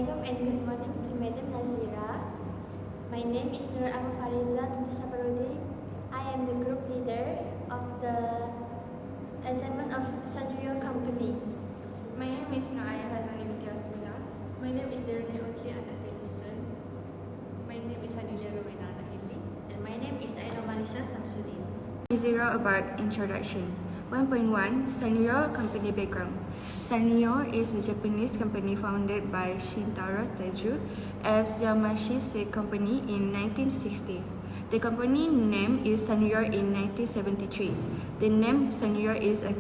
Assalamualaikum and good morning to Madam Nazira. My name is Nur Fariza binti Saparudi. I am the group leader of the assignment of Sanrio Company. My name is Naya Hazani binti Asmila. My name is Darren Oki Anak Edison. My name is Hadilia Rowena Anahili. And my name is Aina Manisha Samsudin. 0 about introduction. 1.1 Sanrio Company background. Sanrio is a Japanese company founded by Shintaro Teju as Yamashise Company in 1960. The company name is Sanrio in 1973. The name Sanrio is a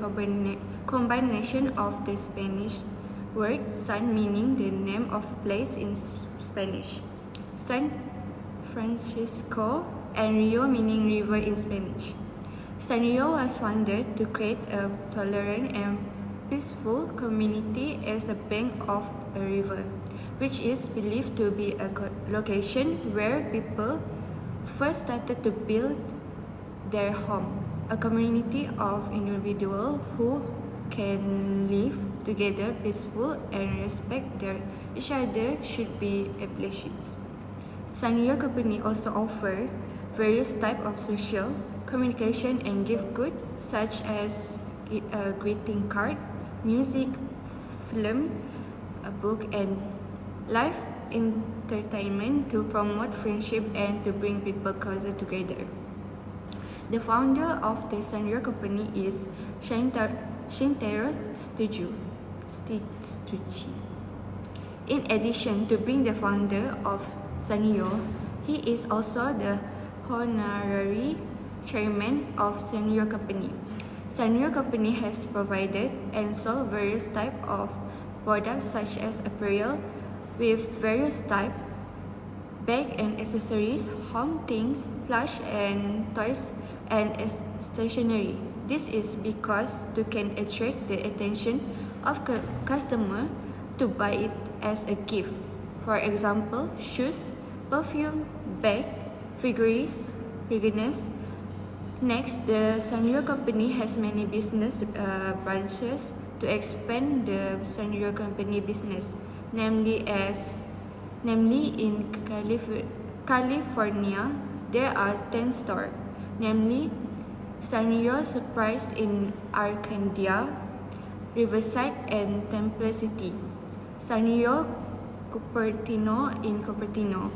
combination of the Spanish word San meaning the name of place in Spanish, San Francisco, and Rio meaning river in Spanish. Sanrio was founded to create a tolerant and peaceful community as a bank of a river, which is believed to be a location where people first started to build their home, a community of individuals who can live together peaceful and respect each other should be appreciated. Sanrio Company also offer various types of social communication and gift goods such as a greeting card, music, film, a book, and live entertainment to promote friendship and to bring people closer together. The founder of the Sanrio Company is Shintaro Teju. In addition to being the founder of Sanrio, he is also the honorary chairman of Sanrio Company. Sanrio Company has provided and sold various types of products such as apparel with various types, bag and accessories, home things, plush and toys, and stationery. This is because to can attract the attention of customer to buy it as a gift. For example, shoes, perfume, bag, figurines. Next, the Sanrio Company has many business branches to expand the Sanrio Company business, namely in California, there are 10 stores, namely Sanrio Surprise in Arcadia, Riverside, and Temple City, Sanrio Cupertino in Cupertino,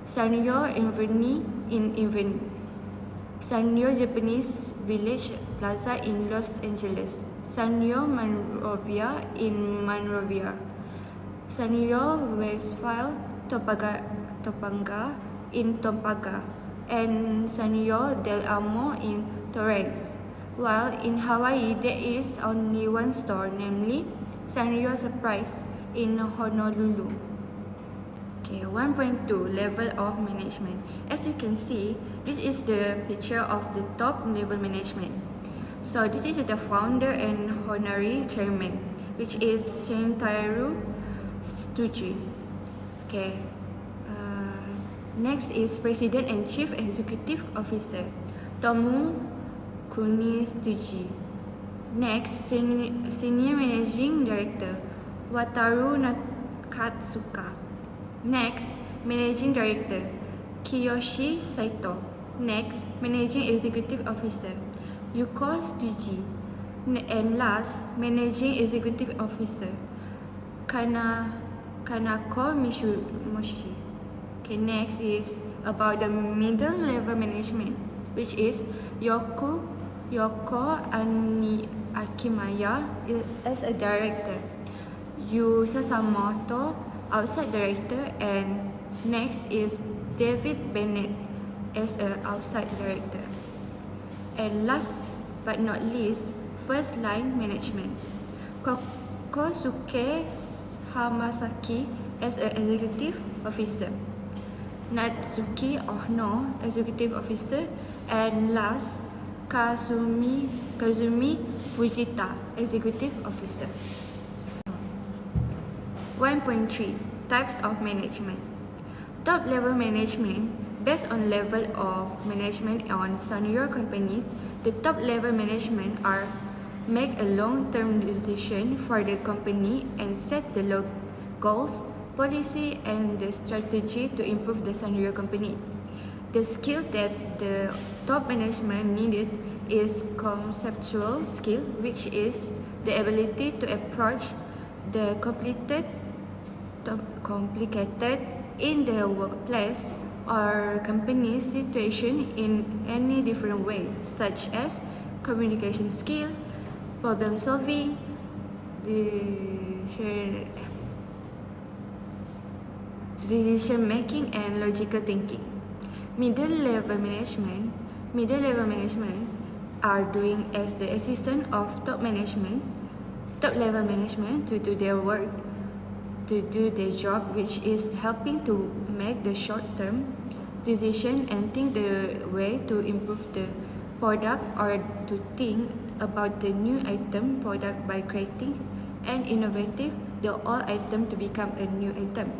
Sanrio Inverni in Inverni, Sanrio Japanese Village Plaza in Los Angeles, Sanrio Monrovia in Monrovia, Sanrio Westphal Topanga in Topanga, and Sanrio Del Amo in Torrance. While in Hawaii, there is only one store, namely Sanrio Surprise in Honolulu. 1.2 Level of Management. As you can see, this is the picture of the top level management. So this is the founder and honorary chairman, which is Shintaro Teju. Next is President and Chief Executive Officer, Tomu Kunisteji. Next, Senior Managing Director, Wataru Nakatsuka. Next, Managing Director, Kiyoshi Saito. Next, Managing Executive Officer, Yuko Tsuji. And last, Managing Executive Officer, Kanako Moshi. Next is about the middle level management, which is Yoko Akimaya as a director, Yu Sasamoto outside director, and next is David Bennett as an outside director. And last but not least, first line management, Kosuke Hamasaki as an executive officer, Natsuki Ohno, executive officer, and last, Kazumi Fujita, executive officer. 1.3 Types of management. Top level management. Based on level of management on Sanrio Company, the top level management are make a long-term decision for the company and set the goals, policy and the strategy to improve the Sanrio Company. The skill that the top management needed is conceptual skill, which is the ability to approach the complicated in the workplace or company situation in any different way, such as communication skill, problem solving, decision making, and logical thinking. Middle level management are doing as the assistant of top level management to do their work, to do their job, which is helping to make the short term decision and think the way to improve the product or to think about the new item product by creating an innovative the old item to become a new item.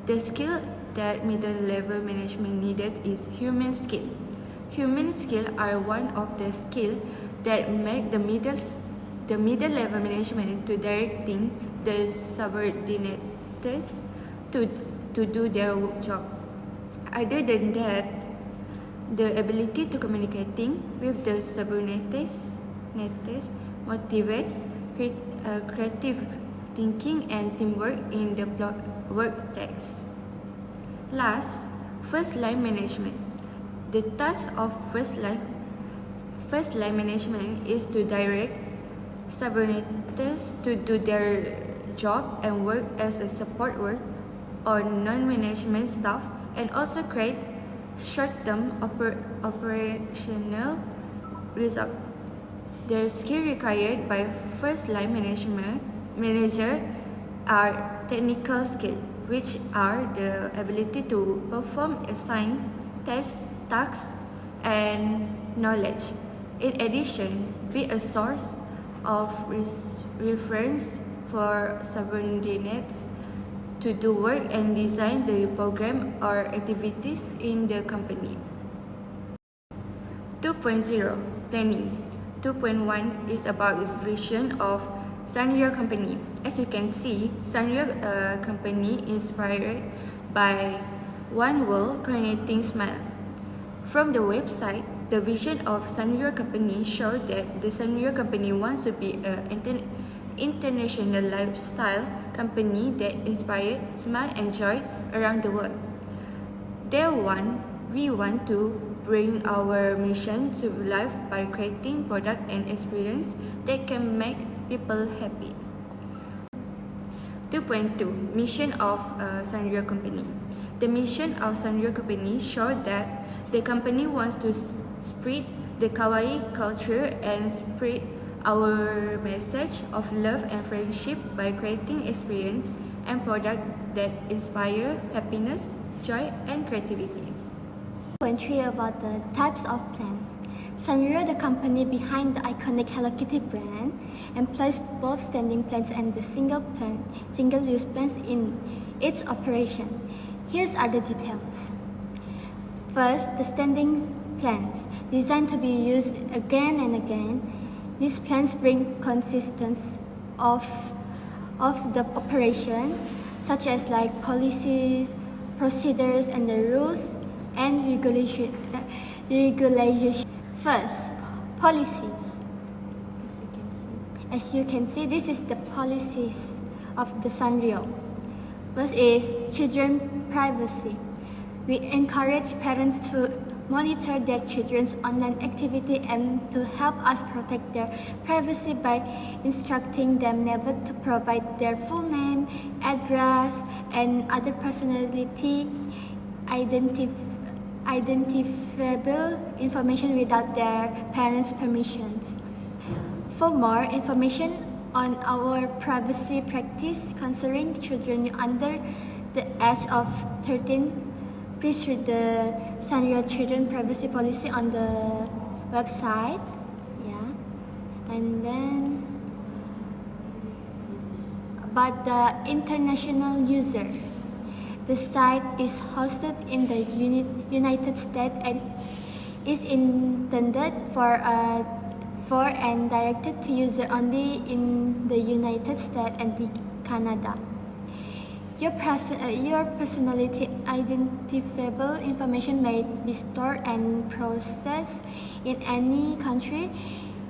The skill that middle level management needed is human skill. Human skill are one of the skill that make the middle level management to directing the subordinates to do their job. Other than that, the ability to communicating with the subordinates motivate creative thinking and teamwork in the workplace. Last, first line management. The task of first line management is to direct subordinates to do their job and work as a support work or non-management staff, and also create short-term operational result. The skill required by first line manager are technical skill, which are the ability to perform assigned tasks and knowledge. In addition, be a source of reference for subordinates to do work and design the program or activities in the company. 2.0 Planning. 2.1 is about the vision of Sanrio Company. As you can see, Sanrio Company is inspired by one world connecting smile. From the website, the vision of Sanrio Company showed that the Sanrio Company wants to be an international lifestyle company that inspires smile and joy around the world. We want to bring our mission to life by creating product and experience that can make people happy. 2.2 Mission of Sanrio Company. The mission of Sanrio Company showed that the company wants to spread the kawaii culture and spread our message of love and friendship by creating experience and product that inspire happiness, joy, and creativity. 2.3 about the types of plan. Sanrio, the company behind the iconic Hello Kitty brand, employs both standing plants and the single-use plants in its operation. Here are the details. First, the standing plants, designed to be used again and again. These plants bring consistency of the operation, such as like policies, procedures, and the rules and regulation. First, policies. As you can see, this is the policies of the Sanrio. First is children privacy. We encourage parents to monitor their children's online activity and to help us protect their privacy by instructing them never to provide their full name, address, and other personality identifiable information without their parents' permissions. For more information on our privacy practice concerning children under the age of 13, please read the Sanrio Children Privacy Policy on the website. And then about the international user. The site is hosted in the United States and is intended for and directed to users only in the United States and Canada. Your personality identifiable information may be stored and processed in any country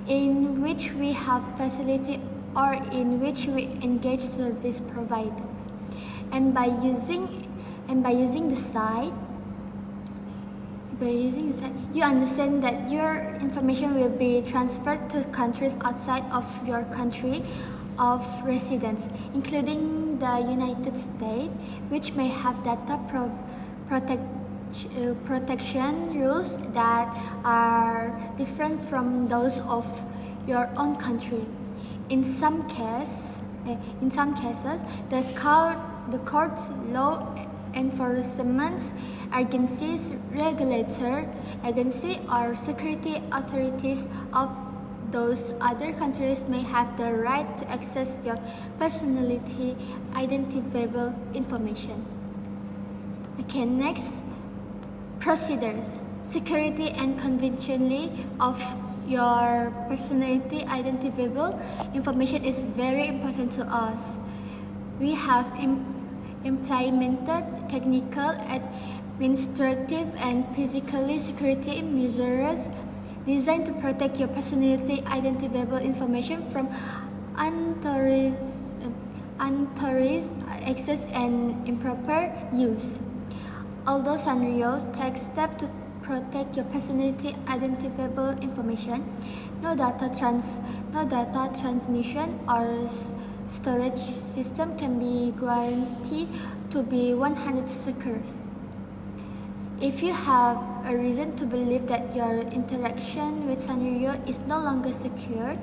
in which we have facility or in which we engage service providers. And by using the site, you understand that your information will be transferred to countries outside of your country of residence, including the United States, which may have data protection rules that are different from those of your own country. In some cases, the courts, law enforcement agencies, regulator agency, or security authorities of those other countries may have the right to access your personality identifiable information. Okay, next, procedures. Security and confidentiality of your personality identifiable information is very important to us. We have implemented technical, administrative, and physical security measures designed to protect your personality identifiable information from unauthorized access and improper use. Although Sanrio takes steps to protect your personality identifiable information, no data transmission or storage system can be guaranteed to be 100% secure. If you have a reason to believe that your interaction with Sanrio is no longer secure,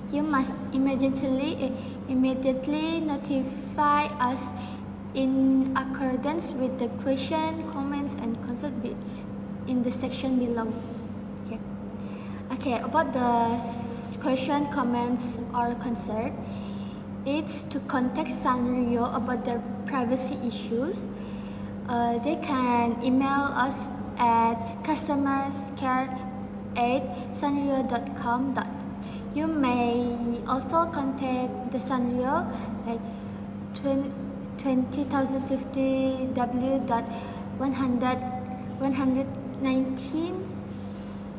you must immediately notify us in accordance with the question, comments, and concerns in the section below. Okay, about the question, comments, or concern, it's to contact Sanrio about their privacy issues. They can email us at customerscare@sanrio.com. You may also contact the Sanrio like 20050w.119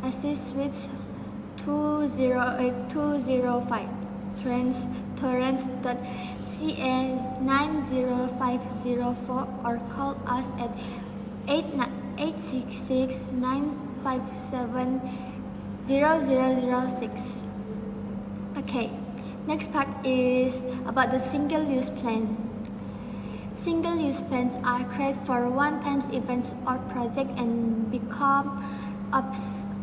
assist with 205 torrents.cs90504 or call us at 866-957-0006. Okay, next part is about the single-use plan. Single-use plans are created for one-time events or projects and become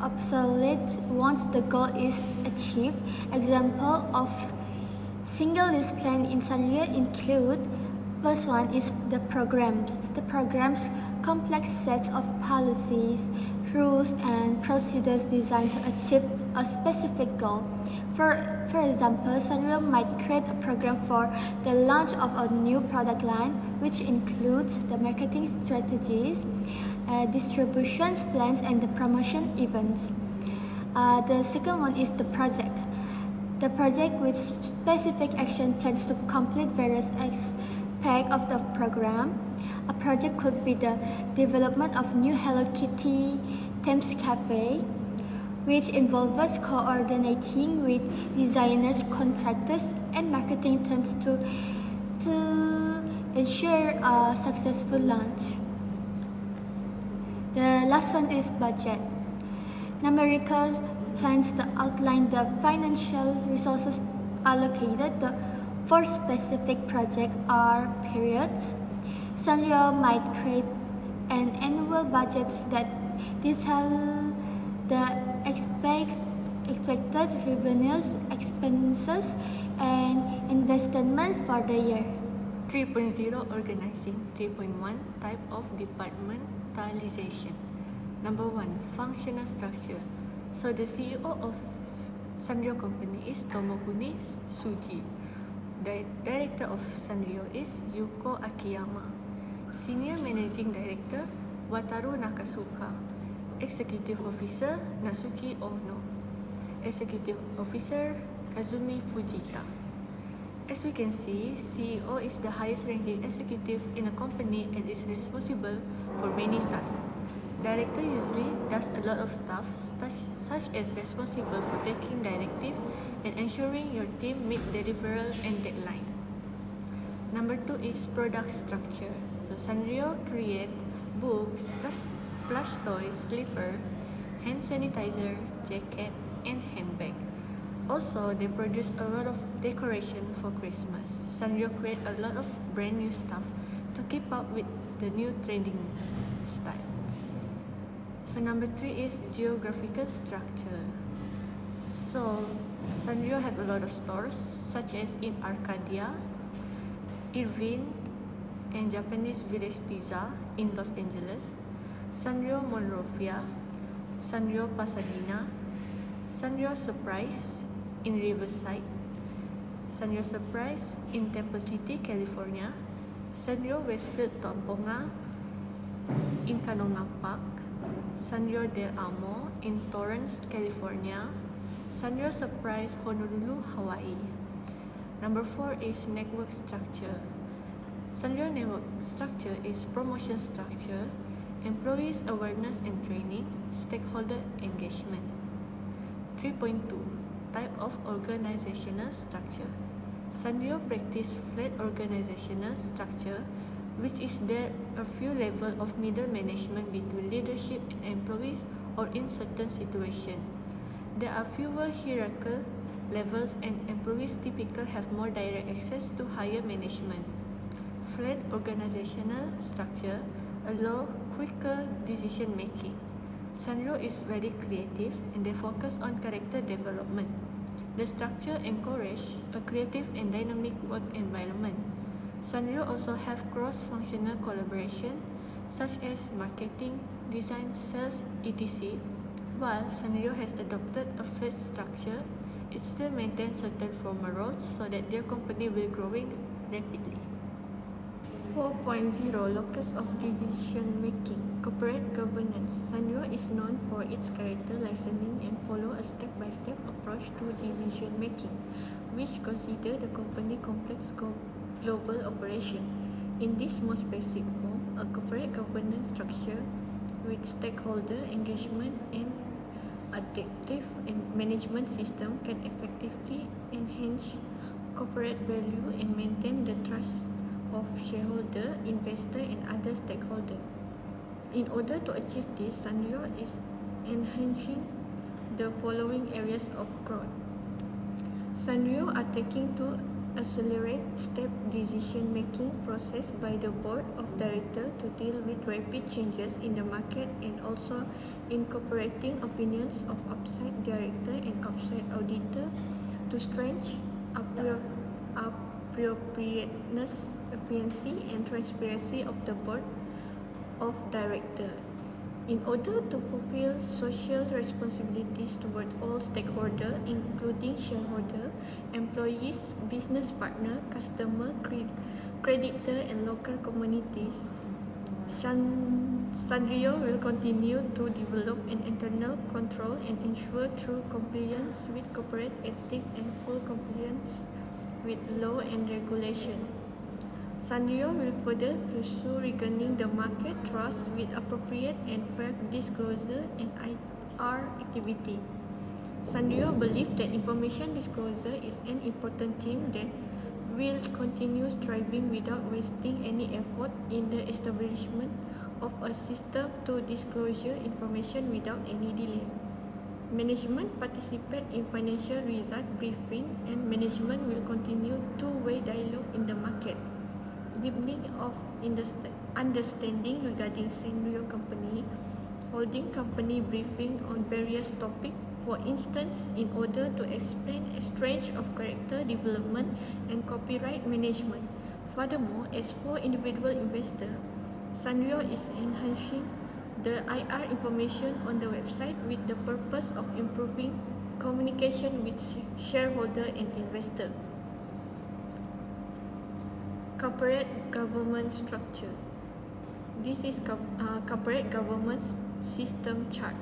obsolete once the goal is achieved. Example of single-use plan in Sanrio include: first one is the programs. The programs complex sets of policies, rules, and procedures designed to achieve a specific goal. For example, Sanrio might create a program for the launch of a new product line, which includes the marketing strategies, distribution plans, and the promotion events. The second one is the project. The project with specific action plans to complete various aspects of the program. A project could be the development of new Hello Kitty themed cafe, which involves coordinating with designers, contractors, and marketing teams to ensure a successful launch. The last one is budget. Numerical plans to outline the financial resources allocated for specific project or periods. Sanrio might create an annual budget that details the expected revenues, expenses, and investment for the year. 3.0 Organizing. 3.1 Type of departmentalization. Number 1, functional structure. So the CEO of Sanrio Company is Tomokuni Suji. The director of Sanrio is Yuko Akiyama. Senior Managing Director Wataru Nakasuka. Executive Officer Nasuki Ono. Executive Officer Kazumi Fujita. As we can see, CEO is the highest ranking executive in a company and is responsible for many tasks. Director usually does a lot of stuff, such as responsible for taking directive and ensuring your team meet deliverable and deadline. Number 2 is product structure. So Sanrio create books, plush toys, slipper, hand sanitizer, jacket, and handbag. Also, they produce a lot of decoration for Christmas. Sanrio create a lot of brand new stuff to keep up with the new trending style. So number 3 is geographical structure. So Sanrio have a lot of stores such as in Arcadia, Irvine, and Japanese Village Pizza in Los Angeles, Sanrio Monrovia, Sanrio Pasadena, Sanrio Surprise in Riverside, Sanrio Surprise in Temple City, California, Sanrio Westfield Tamponga in Canoma Park, Sanrio Del Amo in Torrance, California, Sanrio Surprise Honolulu, Hawaii. Number 4 is network structure. Sanrio network structure is promotion structure, employees awareness and training, stakeholder engagement. 3.2 Type of organizational structure. Sanrio practice flat organizational structure, which is there a few level of middle management between leadership and employees or in certain situation. There are fewer hierarchical levels and employees typically have more direct access to higher management. Flat organizational structure allow quicker decision making. Sanrio is very creative and they focus on character development. The structure encourages a creative and dynamic work environment. Sanrio also have cross-functional collaboration such as marketing, design, sales, etc. While Sanrio has adopted a flat structure, it still maintains certain formal roles so that their company will growing rapidly. 4.0 Locus of decision making. Corporate governance. Sanrio is known for its character licensing and follow a step-by-step approach to decision making, which consider the company complex global operation. In this most basic form, a corporate governance structure with stakeholder engagement and adaptive management system can effectively enhance corporate value and maintain the trust of shareholder, investor, and other stakeholders. In order to achieve this, Sanrio is enhancing the following areas of growth. Sanrio are taking to accelerate step decision-making process by the board of directors to deal with rapid changes in the market and also incorporating opinions of outside director and outside auditor to strengthen appropriateness, efficiency, and transparency of the board of directors. In order to fulfill social responsibilities toward all stakeholders, including shareholders, employees, business partners, customers, creditors, and local communities, Sanrio will continue to develop an internal control and ensure true compliance with corporate ethics and full compliance with law and regulation. Sanrio will further pursue regaining the market trust with appropriate and fair disclosure and IR activity. Sanrio believes that information disclosure is an important theme that will continue striving without wasting any effort in the establishment of a system to disclosure information without any delay. Management participate in financial result briefing and management will continue two-way dialogue in the market. Deepening of understanding regarding Sanrio Company, holding company briefing on various topics, for instance, in order to explain a range of character development and copyright management. Furthermore, as for individual investors, Sanrio is enhancing the IR information on the website with the purpose of improving communication with shareholder and investor. Corporate government structure. This is corporate government system chart.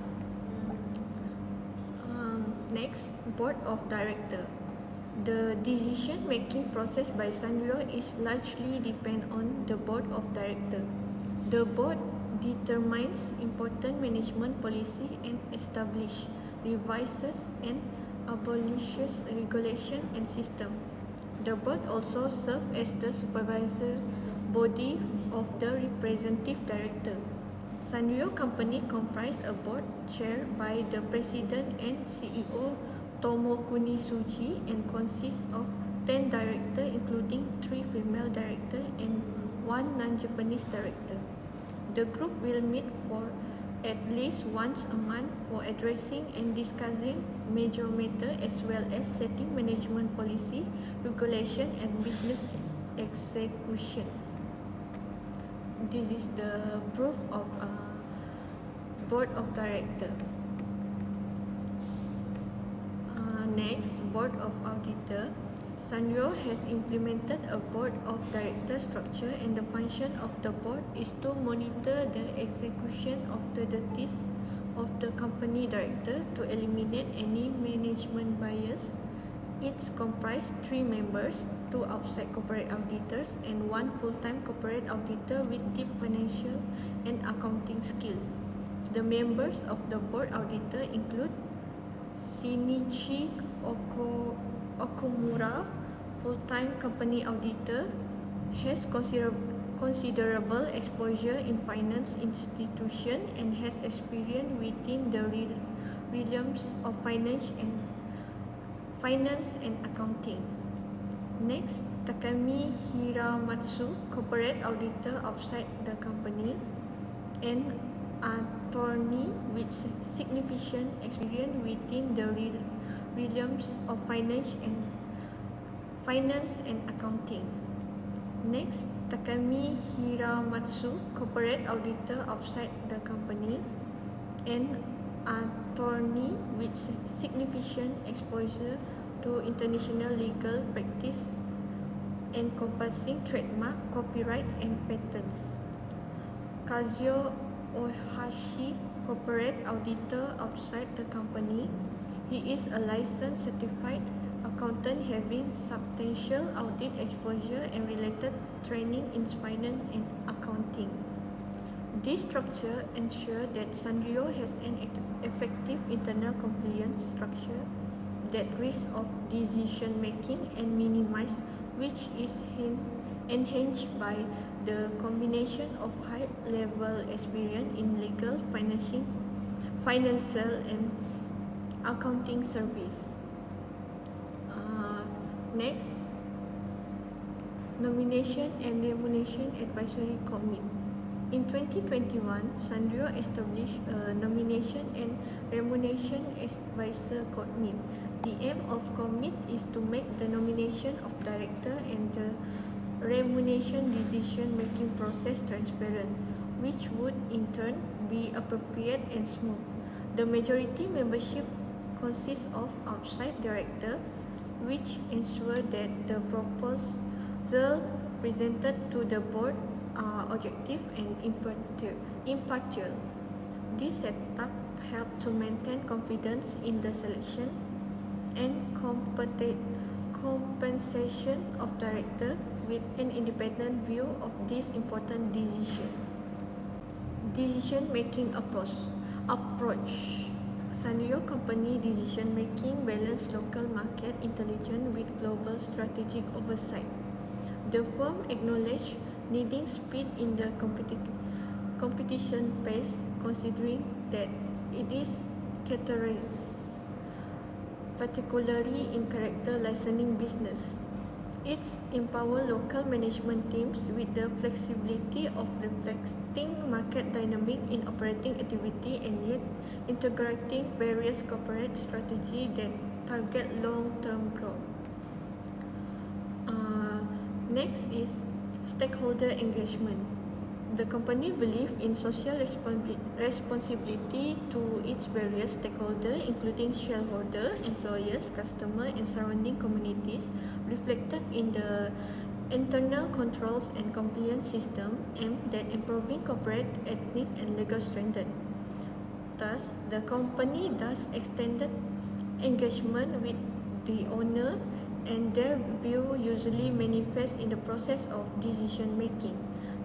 Next, board of director. The decision-making process by Sanrio is largely depend on the board of directors. The board determines important management policy and establish, revises and abolishes regulation and system. The board also serves as the supervisor body of the representative director. Sanrio Company comprise a board chaired by the president and CEO Tomokuni Suji and consists of 10 directors including 3 female directors and 1 non-Japanese director. The group will meet for at least once a month for addressing and discussing major matters as well as setting management policy, regulation and business execution. This is the proof of board of director. Next, board of auditor. Sanrio has implemented a board of director structure, and the function of the board is to monitor the execution of the duties of the company director to eliminate any management bias. It comprises 3 members, 2 outside corporate auditors and 1 full-time corporate auditor with deep financial and accounting skill. The members of the board auditor include Shinichi Okumura, full-time company auditor, has considerable exposure in finance institution and has experience within the realms of finance and accounting. Next, Takami Hiramatsu, corporate auditor outside the company, an attorney with significant experience within the realms of finance and accounting. Next, Takami Hiramatsu, corporate auditor outside the company, an attorney with significant exposure to international legal practice encompassing trademark, copyright and patents. Kazuo Ohashi, corporate auditor outside the company. He is a licensed certified accountant having substantial audit exposure and related training in finance and accounting. This structure ensures that Sanrio has an effective internal compliance structure that risk of decision making and minimize, which is enhanced by the combination of high level experience in legal, financial and accounting service. Next, Nomination and Remuneration Advisory Committee. In 2021, Sanrio established a Nomination and Remuneration Advisory Committee. The aim of committee is to make the nomination of director and the remuneration decision-making process transparent, which would in turn be appropriate and smooth. The majority membership consists of outside director, which ensure that the proposal presented to the board are objective and impartial. This setup helps to maintain confidence in the selection and compensation of director with an independent view of this important decision-making approach. Sanrio Company decision-making balance local market intelligence with global strategic oversight. The firm acknowledged needing speed in the competition pace, considering that it is characterized particularly in character licensing business. It empowers local management teams with the flexibility of reflecting market dynamic in operating activity and yet integrating various corporate strategies that target long-term growth. Next is stakeholder engagement. The company believes in social responsibility to its various stakeholders, including shareholders, employers, customers, and surrounding communities, reflected in the internal controls and compliance system aimed at improving corporate ethics and legal standards. Thus, the company extended engagement with the owner and their view usually manifests in the process of decision making.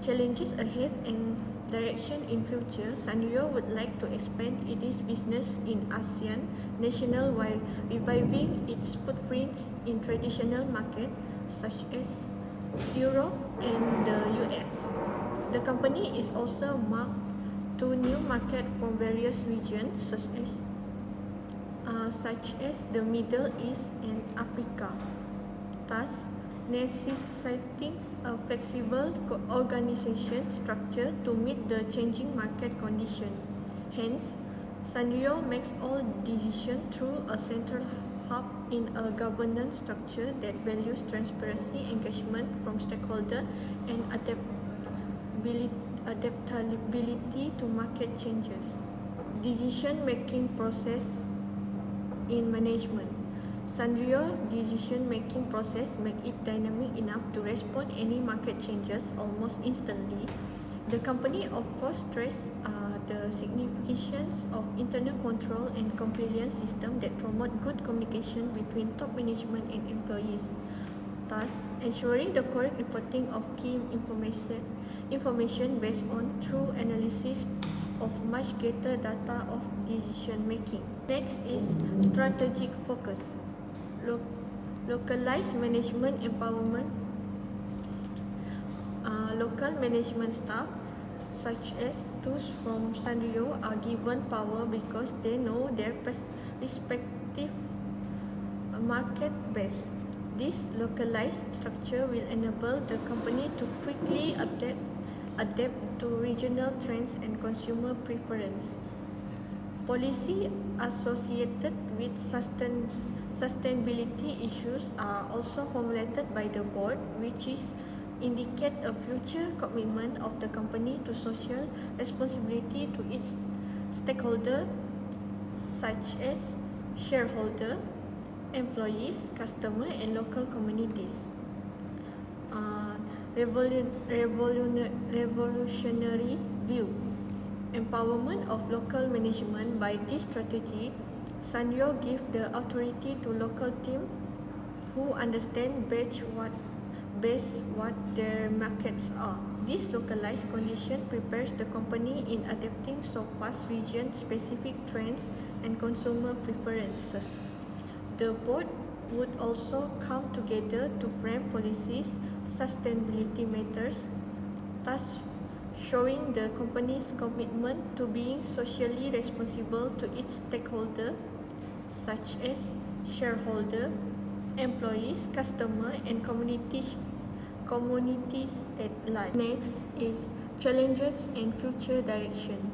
Challenges ahead and direction in future. Sanrio would like to expand its business in ASEAN national while reviving its footprints in traditional markets such as Europe and the US. The company is also marked to new markets from various regions such as the Middle East and Africa, thus necessitating a flexible organization structure to meet the changing market conditions. Hence, Sanrio makes all decisions through a central hub in a governance structure that values transparency, engagement from stakeholders, and adaptability to market changes. Decision-making process in management. Sanrio decision-making process make it dynamic enough to respond any market changes almost instantly. The company of course stress the significance of internal control and compliance system that promote good communication between top management and employees, thus ensuring the correct reporting of key information based on true analysis of much greater data of decision making. Next is strategic focus. Localized management empowerment. Local management staff such as those from Sanrio are given power because they know their respective market base. This localized structure will enable the company to quickly adapt to regional trends and consumer preference. Policy associated with sustainability issues are also formulated by the board, which is indicate a future commitment of the company to social responsibility to its stakeholders such as shareholder, employees, customer, and local communities. Revolutionary view. Empowerment of local management. By this strategy, Sanrio gives the authority to local team who understand best what their markets are. This localized condition prepares the company in adapting so fast region-specific trends and consumer preferences. The board would also come together to frame policies, sustainability matters, thus showing the company's commitment to being socially responsible to its stakeholders, such as shareholders, employees, customers, and communities at large. Next is challenges and future direction.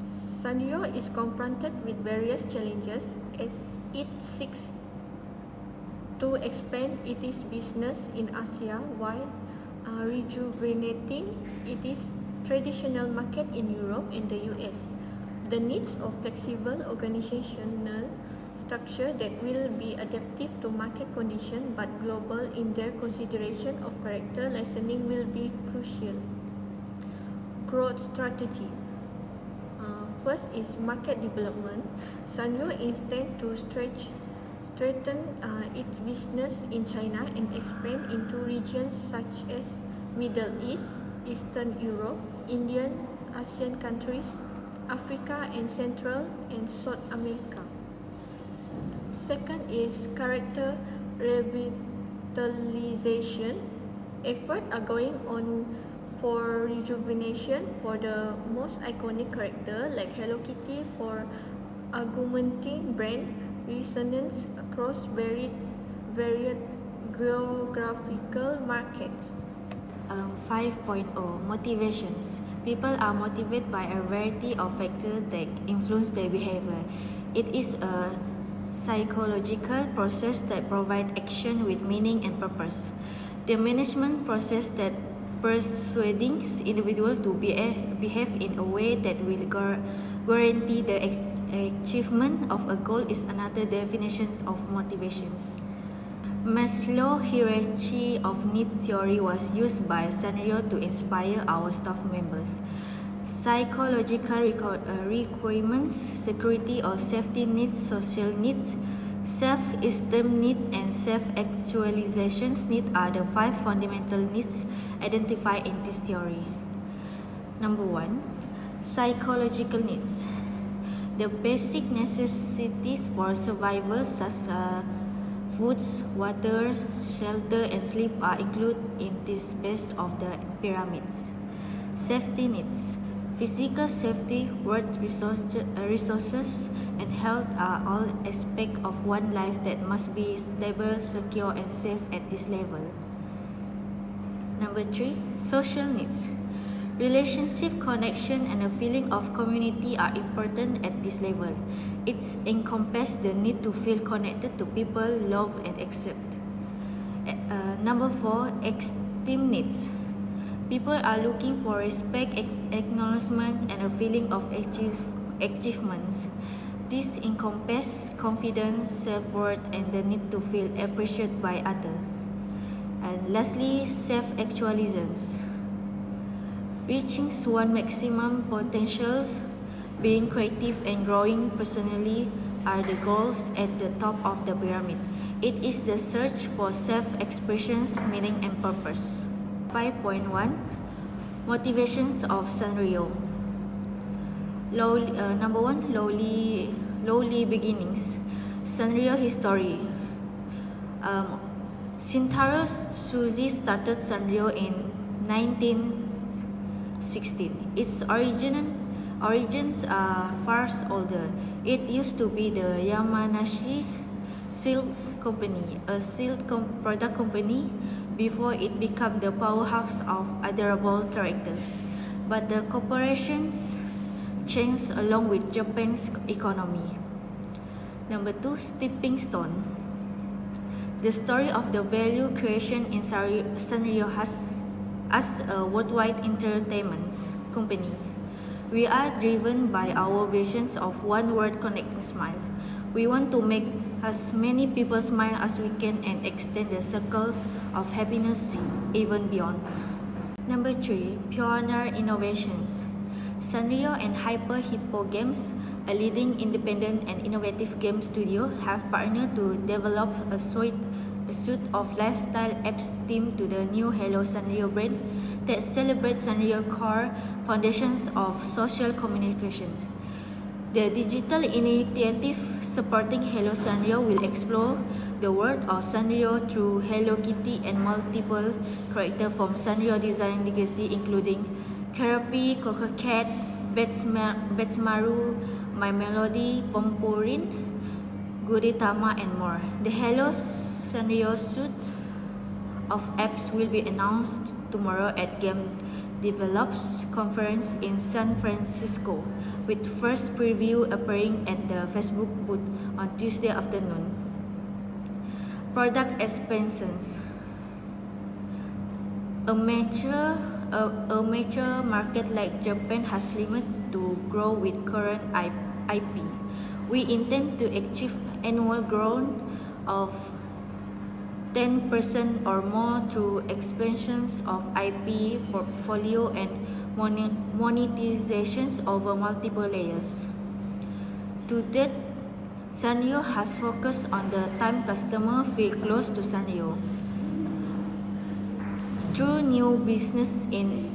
Sanrio is confronted with various challenges as it seeks to expand its business in Asia while rejuvenating its traditional market in Europe and the US. The needs of flexible organizational structure that will be adaptive to market conditions but global in their consideration of character licensing will be crucial. Growth strategy. First is market development. Sanrio intends to strengthen its business in China and expand into regions such as Middle East, Eastern Europe, Indian, ASEAN countries, Africa, and Central and South America. Second is character revitalization. Efforts are going on for rejuvenation for the most iconic character like Hello Kitty for augmenting brand resonance across varied geographical markets. 5.0 Motivations. People are motivated by a variety of factors that influence their behavior. It is a psychological process that provides action with meaning and purpose. The management process that persuading individuals to behave in a way that will guarantee the achievement of a goal is another definition of motivations. Maslow's hierarchy of need theory was used by Sanrio to inspire our staff members. Psychological requirements, security or safety needs, social needs, Self-esteem need and self-actualization need are the 5 fundamental needs identified in this theory. Number 1, psychological needs. The basic necessities for survival such as foods, water, shelter and sleep are included in this base of the pyramids. Safety needs. Physical safety, work resources and health are all aspects of one life that must be stable, secure and safe at this level. Number 3, social needs. Relationship, connection and a feeling of community are important at this level. It encompasses the need to feel connected to people, love and accept. Number 4, esteem needs. People are looking for respect, acknowledgement and a feeling of achievements. This encompasses confidence, self-worth and the need to feel appreciated by others. And lastly, self-actualization. Reaching one's maximum potentials, being creative and growing personally are the goals at the top of the pyramid. It is the search for self-expression, meaning and purpose. 5.1 Motivations of Sanrio. Number 1, lowly beginnings. Sanrio history. Shintaro Suzy started Sanrio in 1916. Its origins are far older. It used to be the Yamanashi Silk Company, a silk product company before it became the powerhouse of admirable character. But the corporations changed along with Japan's economy. Number 2, stepping stone. The story of the value creation in Sanrio has as a worldwide entertainment company. We are driven by our visions of one word connecting smile. We want to make as many people smile as we can and extend the circle of happiness even beyond. Number 3, pioneer innovations. Sanrio and Hyper Hippo Games, a leading independent and innovative game studio, have partnered to develop a suite of lifestyle apps themed to the new Hello Sanrio brand that celebrates Sanrio core foundations of social communication. The digital initiative supporting Hello Sanrio will explore the world of Sanrio through Hello Kitty and multiple characters from Sanrio design legacy including Karapi, Coco Cat, Betsmaru, My Melody, Pompurin, Gudetama and more. The Hello Sanrio suite of apps will be announced tomorrow at Game Developers Conference in San Francisco, with first preview appearing at the Facebook booth on Tuesday afternoon. Product expansions. A mature market like Japan has limited to grow with current IP. We intend to achieve annual growth of 10% or more through expansions of IP portfolio and monetizations over multiple layers. To date, Sanrio has focused on the time customers feel close to Sanrio. Through new business in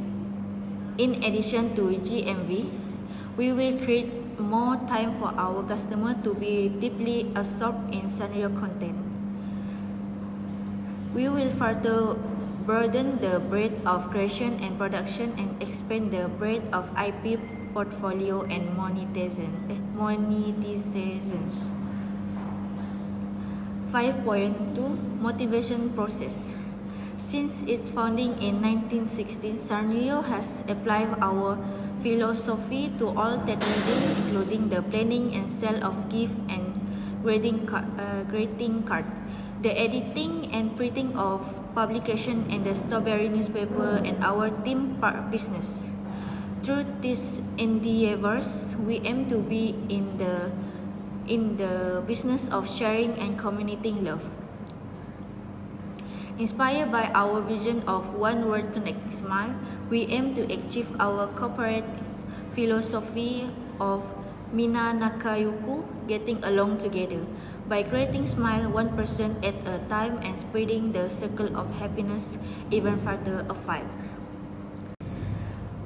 addition to GMV, we will create more time for our customers to be deeply absorbed in Sanrio content. We will further broaden the breadth of creation and production and expand the breadth of IP portfolio and monetizations. 5.2 Motivation process. Since its founding in 1916, Sanrio has applied our philosophy to all that we do, including the planning and sale of gift and greeting card, the editing and printing of publication and the Strawberry newspaper and our theme park business. Through these endeavors, we aim to be in the business of sharing and communicating love. Inspired by our vision of one word connecting smile, we aim to achieve our corporate philosophy of Mina Nakayuku, getting along together. by creating smile one person at a time and spreading the circle of happiness even further afield.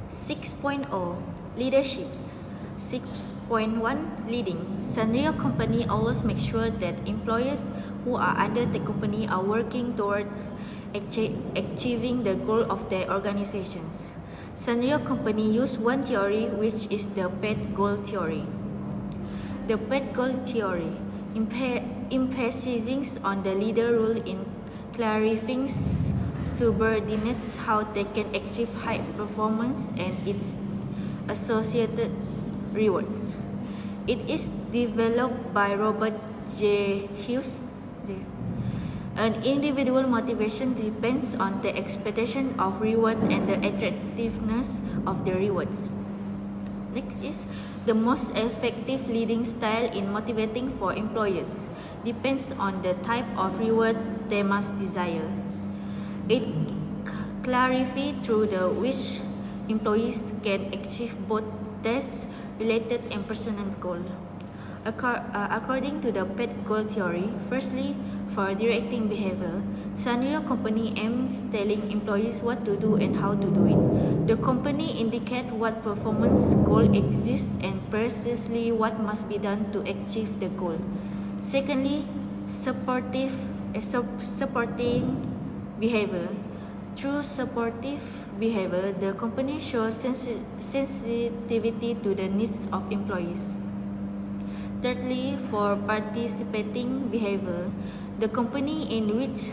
6.0 Leaderships. 6.1 Leading. Sanrio Company always makes sure that employees who are under the company are working toward achieving the goal of their organizations. Sanrio Company use one theory, which is the PET goal theory. The PET goal theory emphasizes on the leader role in clarifying subordinates how they can achieve high performance and its associated rewards. It is developed by Robert J. Hughes. An individual motivation depends on the expectation of reward and the attractiveness of the rewards. Next is the most effective leading style in motivating for employees depends on the type of reward they must desire. It clarifies through the which employees can achieve both task-related and personal goals. According to the PET goal theory, firstly, for directing behavior, Sanrio Company aims telling employees what to do and how to do it. The company indicates what performance goal exists and precisely what must be done to achieve the goal. Secondly, supporting behavior. Through supportive behavior, the company shows sensitivity to the needs of employees. Thirdly, for participating behavior, the company in which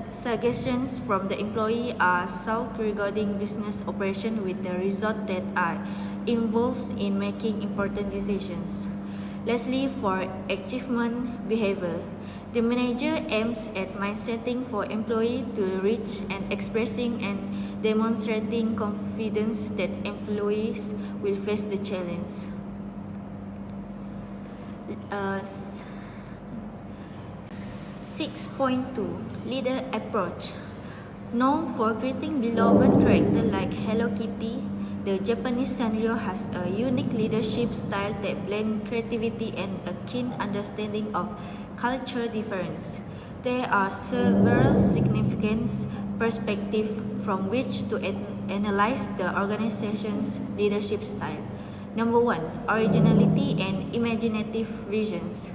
suggestions from the employee are sought regarding business operation with the result that are involved in making important decisions. Lastly, for achievement behavior, the manager aims at mindsetting for employee to reach and expressing and demonstrating confidence that employees will face the challenge. 6.2 Leader Approach. Known for creating beloved characters like Hello Kitty, the Japanese Sanrio has a unique leadership style that blends creativity and a keen understanding of cultural difference. There are several significant perspectives from which to analyze the organization's leadership style. Number 1. Originality and imaginative visions.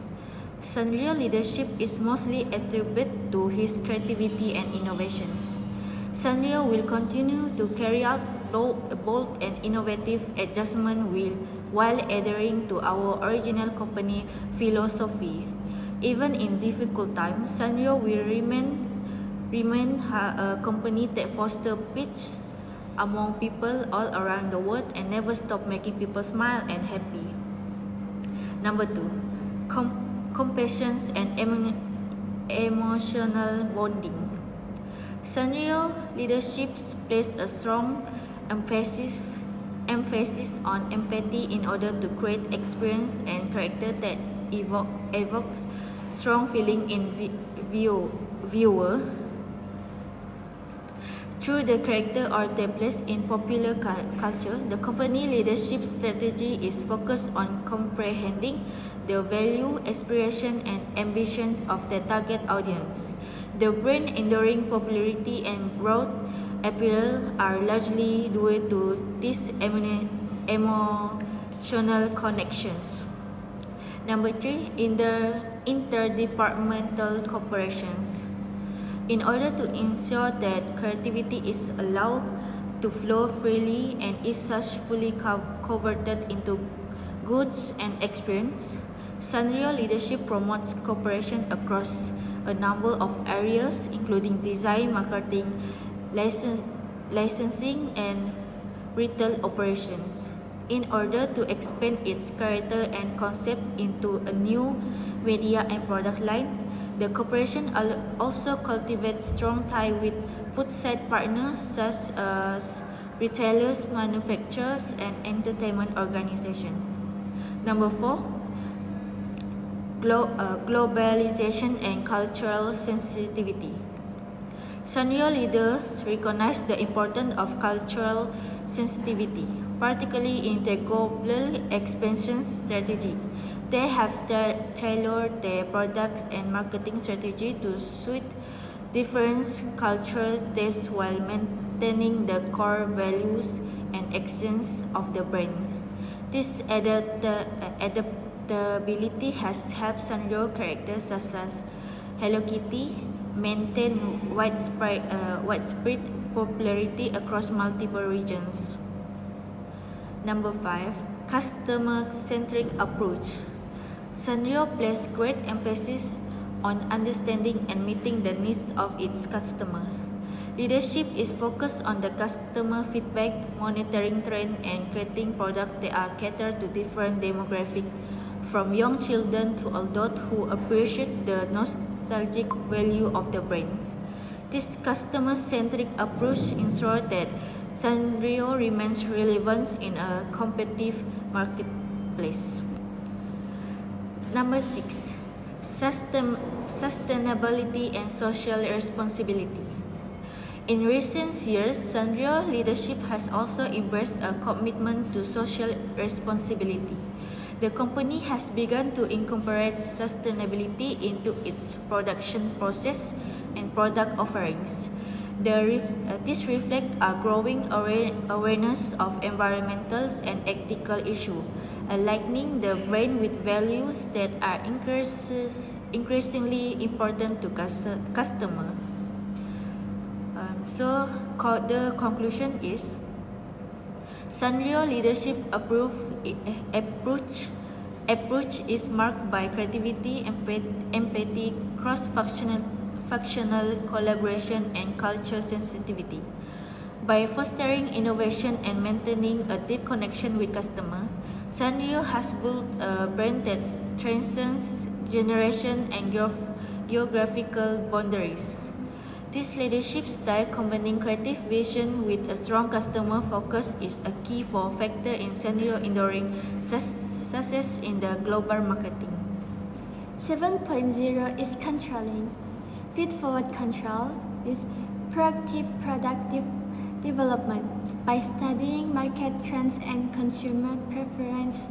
Sanrio leadership is mostly attributed to his creativity and innovations. Sanrio will continue to carry out bold and innovative adjustments while adhering to our original company philosophy. Even in difficult times, Sanrio will remain a company that fosters peace among people all around the world and never stop making people smile and happy. Number 2. Compassion and emotional bonding. Sanrio leadership places a strong emphasis on empathy in order to create experience and character that evokes strong feeling in viewer. Through the character or templates in popular culture, the company leadership strategy is focused on comprehending the value, aspiration, and ambitions of the target audience. The brand enduring popularity and broad appeal are largely due to these emotional connections. Number 3, interdepartmental cooperations. In order to ensure that creativity is allowed to flow freely and is successfully converted into goods and experience, Sanrio leadership promotes cooperation across a number of areas including design, marketing, licensing, and retail operations. In order to expand its character and concept into a new media and product line, the corporation also cultivates strong ties with outside partners such as retailers, manufacturers, and entertainment organizations. Number 4, globalization and cultural sensitivity. Sanrio leaders recognize the importance of cultural sensitivity, particularly in their global expansion strategy. They have tailored their products and marketing strategy to suit different cultural tastes while maintaining the core values and essence of the brand. This adaptability has helped Sanrio characters such as Hello Kitty maintain widespread popularity across multiple regions. Number 5. Customer-centric approach. Sanrio places great emphasis on understanding and meeting the needs of its customer. Leadership is focused on the customer feedback, monitoring trends, and creating products that are catered to different demographics, from young children to adults who appreciate the nostalgic value of the brand. This customer-centric approach ensures that Sanrio remains relevant in a competitive marketplace. Number 6. Sustainability and social responsibility. In recent years, Sanrio leadership has also embraced a commitment to social responsibility. The company has begun to incorporate sustainability into its production process and product offerings. This reflects a growing awareness of environmental and ethical issues, aligning the brand with values that are increasingly important to customers. So the conclusion is Sanrio leadership approach is marked by creativity, empathy, cross-functional collaboration, and cultural sensitivity. By fostering innovation and maintaining a deep connection with customers, Sanrio has built a brand that transcends generation and geographical boundaries. This leadership style, combining creative vision with a strong customer focus, is a key factor in Sanrio enduring success in the global marketing. 7.0 is controlling. Feed-forward control is proactive product development. By studying market trends and consumer preferences,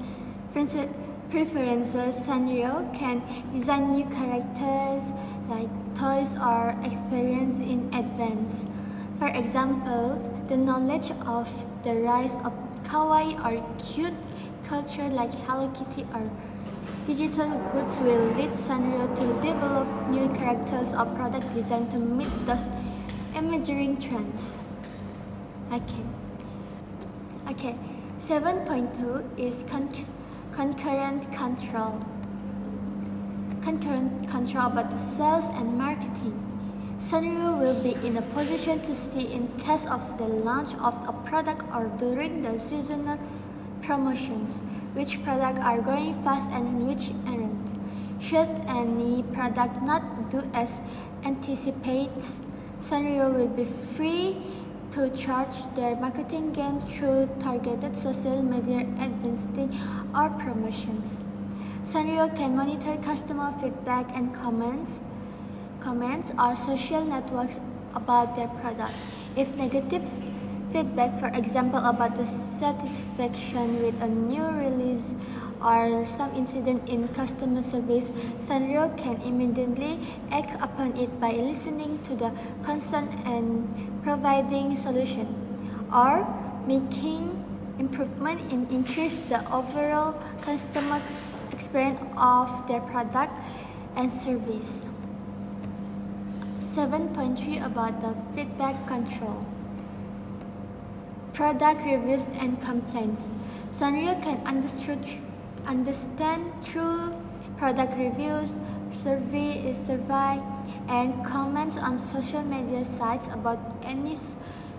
Sanrio can design new characters like toys or experience in advance. For example, the knowledge of the rise of kawaii or cute culture like Hello Kitty or digital goods will lead Sanrio to develop new characters or product design to meet those emerging trends. Okay. 7.2 is concurrent control. Concurrent control about the sales and marketing. Sanrio will be in a position to see in case of the launch of a product or during the seasonal promotions, which products are going fast and which aren't. Should any product not do as anticipated, Sanrio will be free to charge their marketing game through targeted social media advertising or promotions. Sanrio can monitor customer feedback and comments or social networks about their product. If negative feedback, for example, about the satisfaction with a new release or some incident in customer service, Sanrio can immediately act upon it by listening to the concern and providing solution, or making improvement and increase the overall customer experience of their product and service. 7.3 about the feedback control. Product reviews and complaints. Sanrio can understand through product reviews, survey, and comments on social media sites about any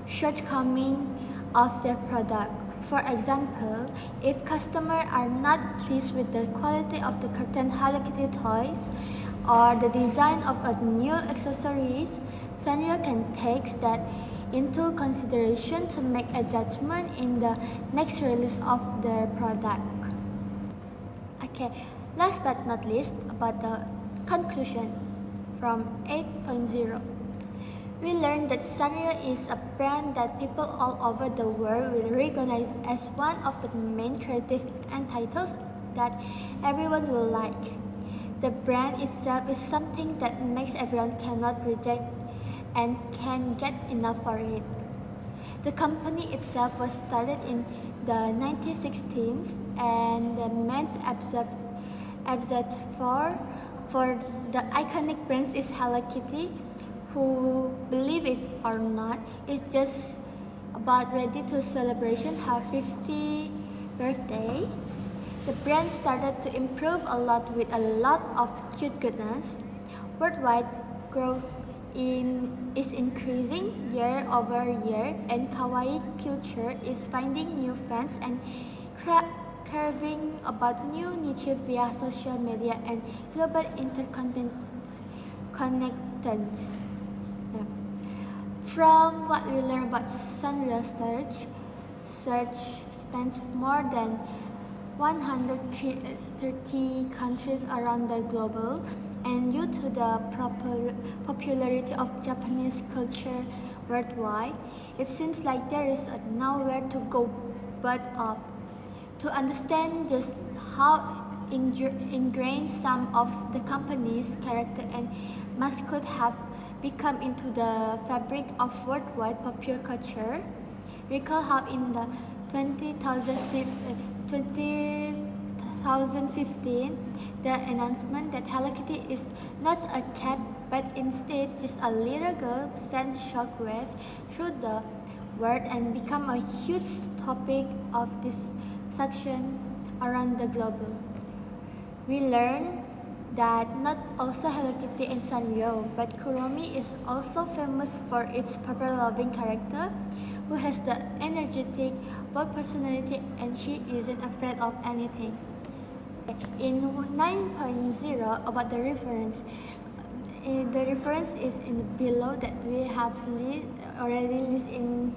shortcoming of their product. For example, if customers are not pleased with the quality of the current Hello Kitty toys or the design of a new accessories, Sanrio can take that into consideration to make a judgment in the next release of their product. Okay, last but not least, about the conclusion from 8.0. We learned that Sanrio is a brand that people all over the world will recognize as one of the main creative entities that everyone will like. The brand itself is something that makes everyone cannot reject and can get enough for it. The company itself was started in the 1916s, and the main absent for the iconic prince is Hello Kitty, who, believe it or not, is just about ready to celebrate her 50th birthday. The brand started to improve a lot with a lot of cute goodness. Worldwide growth is increasing year over year, and kawaii culture is finding new fans and carving about new niche via social media and global connections. Yeah. From what we learn about Sanrio search spans more than 130 countries around the globe, and due to the popularity of Japanese culture worldwide, it seems like there is nowhere to go but up. To understand just how ingrained some of the company's character and mascot have become into the fabric of worldwide popular culture, recall how in the 2015, the announcement that Hello Kitty is not a cat but instead just a little girl sent shockwave through the world and become a huge topic of discussion around the globe. We learn that not also Hello Kitty and Sanrio, but Kuromi is also famous for its pupper-loving character, who has the energetic, bold personality, and she isn't afraid of anything. In 9.0 about the reference, the reference is in below that we have already listed in